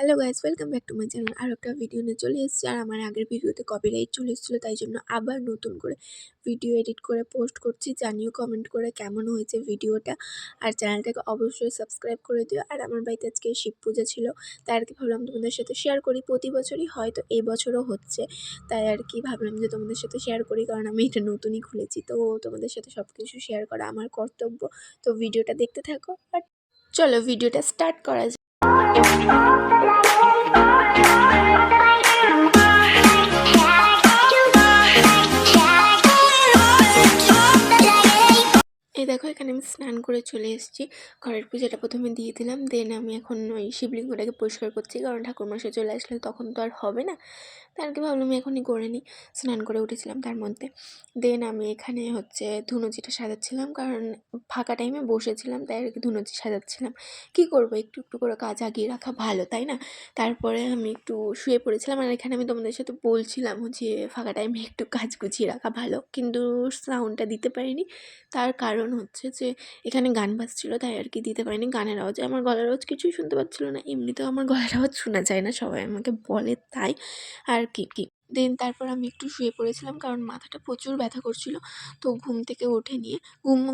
Hello guys, welcome back to my channel. আর একটা video নিয়ে চলে এসেছি। আর আমার আগের ভিডিওতে কপিরাইট চলে এসেছিলো, তাই জন্য আবার নতুন করে ভিডিও এডিট করে পোস্ট করছি। জানিও কমেন্ট করে কেমন হয়েছে ভিডিওটা। আর চ্যানেলটাকে অবশ্যই সাবস্ক্রাইব করে দিও। আর আমার বাড়িতে আজকে শিব পূজা ছিল, তাই আর কি ভাবলাম তোমাদের সাথে শেয়ার করি। প্রতি বছরই হয়তো এই বছরও হচ্ছে, তাই আর কি ভাবলাম যে তোমাদের সাথে শেয়ার করি, কারণ আমি এটা নতুনই খুলেছি। তো তোমাদের সাথে সব কিছু শেয়ার করা আমার কর্তব্য। তো ভিডিওটা দেখতে থাকো। আর চলো ভিডিওটা স্টার্ট করা যাক। এই দেখো, এখানে আমি স্নান করে চলে এসেছি। ঘরের পুজোটা প্রথমে দিয়ে দিলাম, দেন আমি এখন ওই শিবলিঙ্গটাকে পরিষ্কার করছি, কারণ ঠাকুরমশাই চলে আসলে তখন তো আর হবে না। তাই আর কি ভাবলাম আমি এখনই করে নিই। স্নান করে উঠেছিলাম তার মধ্যে। দেন আমি এখানে ধুনুচিটা সাজাচ্ছিলাম, কারণ ফাঁকা টাইমে বসেছিলাম, তাই আর কি ধুনুচি সাজাচ্ছিলাম। কী করবো, একটু একটু করে কাজ আগিয়ে রাখা ভালো, তাই না? তারপরে আমি একটু শুয়ে পড়েছিলাম। আর এখানে আমি তোমাদের সাথে বলছিলাম যে ফাঁকা টাইমে একটু কাজ গুছিয়ে রাখা ভালো, কিন্তু সাউন্ডটা দিতে পারিনি। তার কারণ হচ্ছে যে এখানে গান বাজছিল, তাই আর কি দিতে পারিনি। গানের আওয়াজে আমার গলার আওয়াজ কিছুই শুনতে পাচ্ছিল না। এমনিতেও আমার গলার আওয়াজ শোনা যায় না, সবাই আমাকে বলে তাই আর কি। দেন তারপর আমি একটু শুয়ে পড়েছিলাম, কারণ মাথাটা প্রচুর ব্যথা করছিল। তো ঘুম থেকে উঠে নিয়ে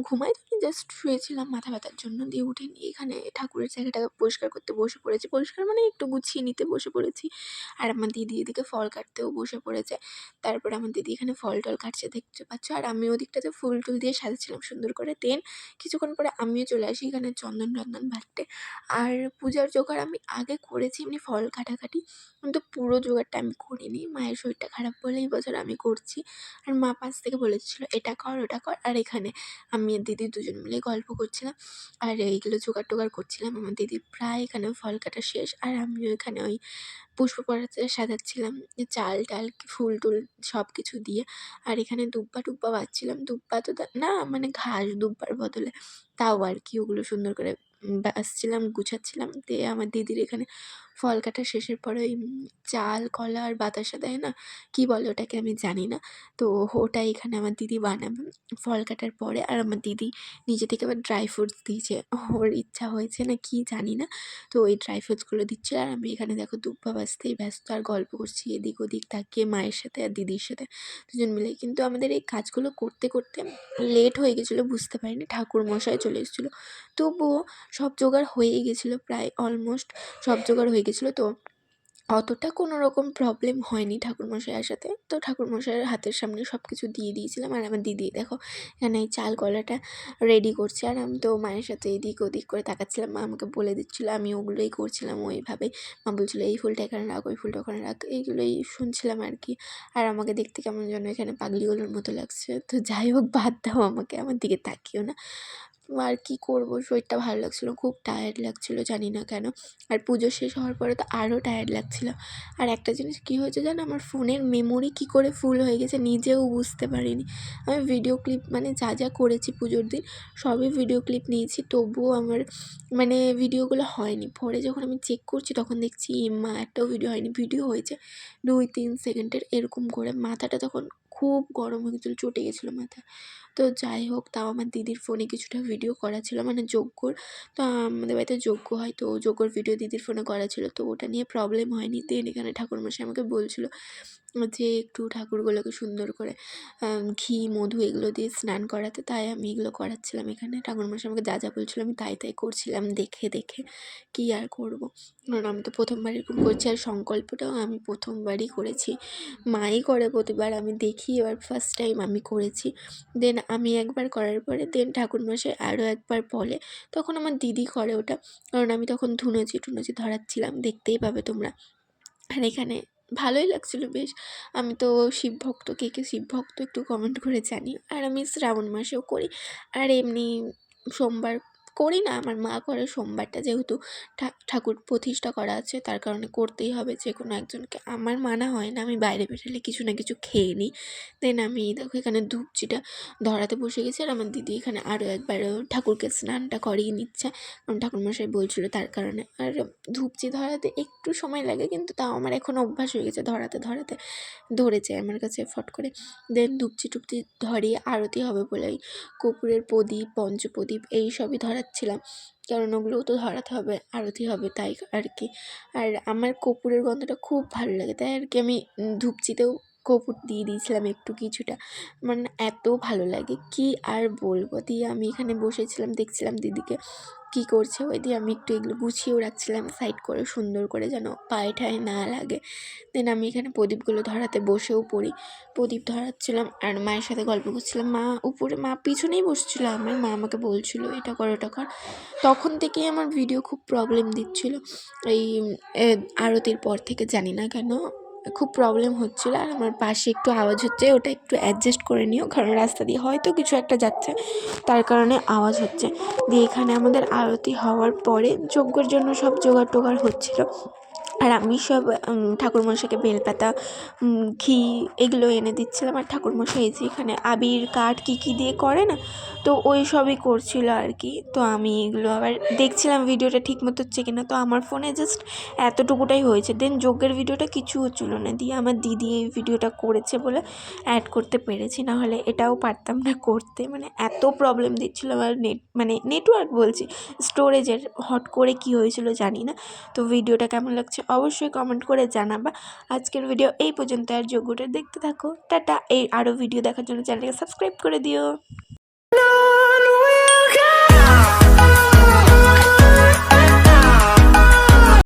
ঘুমাই তো জাস্ট শুয়েছিলাম মাথা ব্যথার জন্য। দিয়ে উঠে নিয়ে এখানে ঠাকুরের জায়গাটাকে পরিষ্কার করতে বসে পড়েছি। পরিষ্কার মানে একটু গুছিয়ে নিতে বসে পড়েছি। আর আমার দিদি এদিকে ফল কাটতেও বসে পড়েছে। তারপরে আমার দিদি এখানে ফল টল কাটছে, দেখতে পাচ্ছ। আর আমি ওদিকটাতে ফুল টুল দিয়ে সাজাচ্ছিলাম সুন্দর করে। দেন কিছুক্ষণ পরে আমিও চলে আসি এখানে চন্দন টন্দন বাটতে। আর পূজার জোগাড় আমি আগে করেছি, এমনি ফল কাটাকাটি, কিন্তু পুরো জোগাড়টা আমি করিনি। মায়ের শরীরটা খারাপ বলে এই বছর আমি করছি। আর মা পাশ থেকে বলেছিল এটা কর ওটা কর। আর এখানে আমি আর দিদি দুজন মিলে গল্প করছিলাম, আর এইগুলো জোগাড় টোগাড় করছিলাম। আমার দিদি প্রায় এখানে ফল কাটা শেষ, আর আমিও এখানে ওই পুষ্পপরাতে সাজাচ্ছিলাম, চাল টাল ফুল টুল সব কিছু দিয়ে। আর এখানে দুব্বা টুব্বা বাজছিলাম। দুব্বা তো না, মানে ঘাস দুব্বার বদলে, তাও আর কি ওগুলো সুন্দর করে বাজছিলাম, গুছাচ্ছিলাম। দিয়ে আমার দিদির এখানে ফল কাটা শেষের পরে ওই চাল কলা আর বাতাসা দেয় না, কী বলে ওটাকে আমি জানি না। তো ওটা এখানে আমার দিদি বানাবে ফল কাটার পরে। আর আমার দিদি নিজে থেকে আবার ড্রাই ফ্রুটস দিয়েছে, ওর ইচ্ছা হয়েছে না কি জানি না। তো ওই ড্রাই ফ্রুটসগুলো দিচ্ছিল। আর আমি এখানে দেখো দুব্বা বাজতেই ব্যস্ত, আর গল্প করছি এদিক ওদিক তাকিয়ে মায়ের সাথে আর দিদির সাথে দুজন মিলে। কিন্তু আমাদের এই কাজগুলো করতে করতে লেট হয়ে গেছিলো, বুঝতে পারিনি ঠাকুরমশাই চলে এসেছিলো। তবুও সব জোগাড় হয়েই গেছিলো, প্রায় অলমোস্ট সব জোগাড় হয়ে গেছিলো। তো অতটা কোনো রকম প্রবলেম হয়নি ঠাকুরমশাই আসাতে। তো ঠাকুরমশাইয়ের হাতের সামনে সব কিছু দিয়ে দিয়েছিলাম। আর আমার দিদি দেখো এখানে এই চাল কলাটা রেডি করছে, আর আমি তো মায়ের সাথে এদিক ওদিক করে তাকাচ্ছিলাম। মা আমাকে বলে দিচ্ছিলো, আমি ওগুলোই করছিলাম ওইভাবে। মা বলছিলো এই ফুলটা এখানে রাখ, ওই ফুলটা ওখানে রাখ, এইগুলোই শুনছিলাম আর কি। আর আমাকে দেখতে কেমন যেন এখানে পাগলিগুলোর মতো লাগছে। তো যাই হোক, বাদ দাও, আমাকে আমার দিকে তাকিও না। আর কী করবো, শরীরটা ভালো লাগছিলো, খুব টায়ার্ড লাগছিলো, জানি না কেন। আর পুজো শেষ হওয়ার পরে তো আরও টায়ার্ড লাগছিলো। আর একটা জিনিস কী হয়েছে জানো, আমার ফোনের মেমোরি কী করে ফুল হয়ে গেছে নিজেও বুঝতে পারিনি। আমি ভিডিও ক্লিপ মানে যা যা করেছি পুজোর দিন সবই ভিডিও ক্লিপ নিয়েছি, তবুও আমার মানে ভিডিওগুলো হয়নি। পরে যখন আমি চেক করছি তখন দেখছি মা একটাও ভিডিও হয়নি। ভিডিও হয়েছে 2-3 সেকেন্ডের, এরকম করে। মাথাটা তখন খুব গরম হয়ে গেছিলো, চটে গেছিলো মাথা। তো যাই হোক, তাও আমার দিদির ফোনে কিছুটা ভিডিও করা ছিল, মানে যজ্ঞর। তো আমাদের বাড়িতে যজ্ঞ হয়, তো যজ্ঞর ভিডিও দিদির ফোনে করা ছিল, তো ওটা নিয়ে প্রবলেম হয়নি। দেন এখানে ঠাকুরমশাই আমাকে বলছিলো যে একটু ঠাকুরগুলোকে সুন্দর করে ঘি মধু এগুলো দিয়ে স্নান করাতে, তাই আমি এগুলো করাচ্ছিলাম এখানে। ঠাকুরমশাই আমাকে যা যা বলছিলো আমি তাই তাই করছিলাম, দেখে দেখে। কী আর করবো, কারণ আমি তো প্রথমবার এরকম করছি। আর সংকল্পটাও আমি প্রথমবারই করেছি, মাই করে প্রতিবার, আমি দেখি এবার ফার্স্ট টাইম আমি করেছি। দেন আমি একবার করার পরে দেন ঠাকুরমশাই আরও একবার বলে, তখন আমার দিদি করে ওটা, কারণ আমি তখন ধুনুচি টুনুচি ধরাচ্ছিলাম, দেখতেই পাবে তোমরা। আর এখানে ভালোই লাগছিলো বেশ। আমি তো শিবভক্ত, কে কে শিবভক্ত একটু কমেন্ট করে জানিও। আর আমি শ্রাবণ মাসেও করি, আর এমনি সোমবার করি না, আমার মা করে। সোমবারটা যেহেতু ঠাকুর প্রতিষ্ঠা করা আছে, তার কারণে করতেই হবে যে কোনো একজনকে। আমার মানা হয় না, আমি বাইরে বেরোলে কিছু না কিছু খেয়ে নিই। দেন আমি দেখো এখানে ধূপচিটা ধরাতে বসে গেছি। আর আমার দিদি এখানে আরও একবার ঠাকুরকে স্নানটা করিয়ে নিচ্ছে, কারণ ঠাকুরমশাই বলছিলো তার কারণে। আর ধূপচি ধরাতে একটু সময় লাগে, কিন্তু তাও আমার এখন অভ্যাস হয়ে গেছে, ধরাতে ধরাতে ধরে যায় আমার কাছে ফট করে। দেন ধূপচি টুপচি ধরিয়ে আরতি হবে বলে কর্পূরের প্রদীপ পঞ্চপ্রদীপ এই সবই ধরাচ্ছি। ধরাচ্ছিলাম, কারণ ওগুলোও তো ধরাতে হবে, আরতি হবে তাই আর কি। আর আমার কর্পূরের গন্ধটা খুব ভালো লাগে, তাই আর কি আমি ধূপচিতেও কর্পূর দিয়ে দিয়েছিলাম একটু কিছুটা। আমার না এত ভালো লাগে কি আর বলবো। দিয়ে আমি এখানে বসেছিলাম, দেখছিলাম দিদিকে কী করছে। ওই দিয়ে আমি একটু এগুলো গুছিয়েও রাখছিলাম সাইড করে সুন্দর করে, যেন পায়ে ঠায়ে না লাগে। দেন আমি এখানে প্রদীপগুলো ধরাতে বসেও পড়ি, প্রদীপ ধরাচ্ছিলাম আর মায়ের সাথে গল্প করছিলাম। মা উপরে, মা পিছনেই বসছিল আমার, মা আমাকে বলছিল এটা কর ওটা কর। তখন থেকেই আমার ভিডিও খুব প্রবলেম দিচ্ছিল, এই আরতির পর থেকে জানি না কেন খুব প্রবলেম হচ্ছিলো। আর আমার পাশে একটু আওয়াজ হচ্ছে, ওটা একটু অ্যাডজাস্ট করে নিও, কারণ রাস্তা দিয়ে হয়তো কিছু একটা যাচ্ছে তার কারণে আওয়াজ হচ্ছে। দিয়ে এখানে আমাদের আরতি হওয়ার পরে যজ্ঞের জন্য সব জোগাড় টোগাড় হচ্ছিলো, আর আমি সব ঠাকুরমশাইকে বেলপাতা, ঘি এগুলো এনে দিচ্ছিলাম। আর ঠাকুরমশাই এই যে এখানে আবির কাঠ কী কী দিয়ে করে না, তো ওই সবই করছিল আর কি। তো আমি এগুলো আবার দেখছিলাম ভিডিওটা ঠিক মতো হচ্ছে কিনা। তো আমার ফোনে জাস্ট এতটুকুটাই হয়েছে, দেন যজ্ঞের ভিডিওটা কিছু হচ্ছিল না। দিয়ে আমার দিদি এই ভিডিওটা করেছে বলে অ্যাড করতে পেরেছি, নাহলে এটাও পারতাম না করতে। মানে এত প্রবলেম দিচ্ছিলো আমার নেটওয়ার্ক বলছি, স্টোরেজের হট করে কী হয়েছিল জানি না। তো ভিডিওটা কেমন লাগছে অবশ্যই কমেন্ট করে জানাবা। আজকের ভিডিও এই পর্যন্ত, আর যজ্ঞটা দেখতে থাকো। টাটা। এই আরও ভিডিও দেখার জন্য চ্যানেলটাকে সাবস্ক্রাইব করে দিও।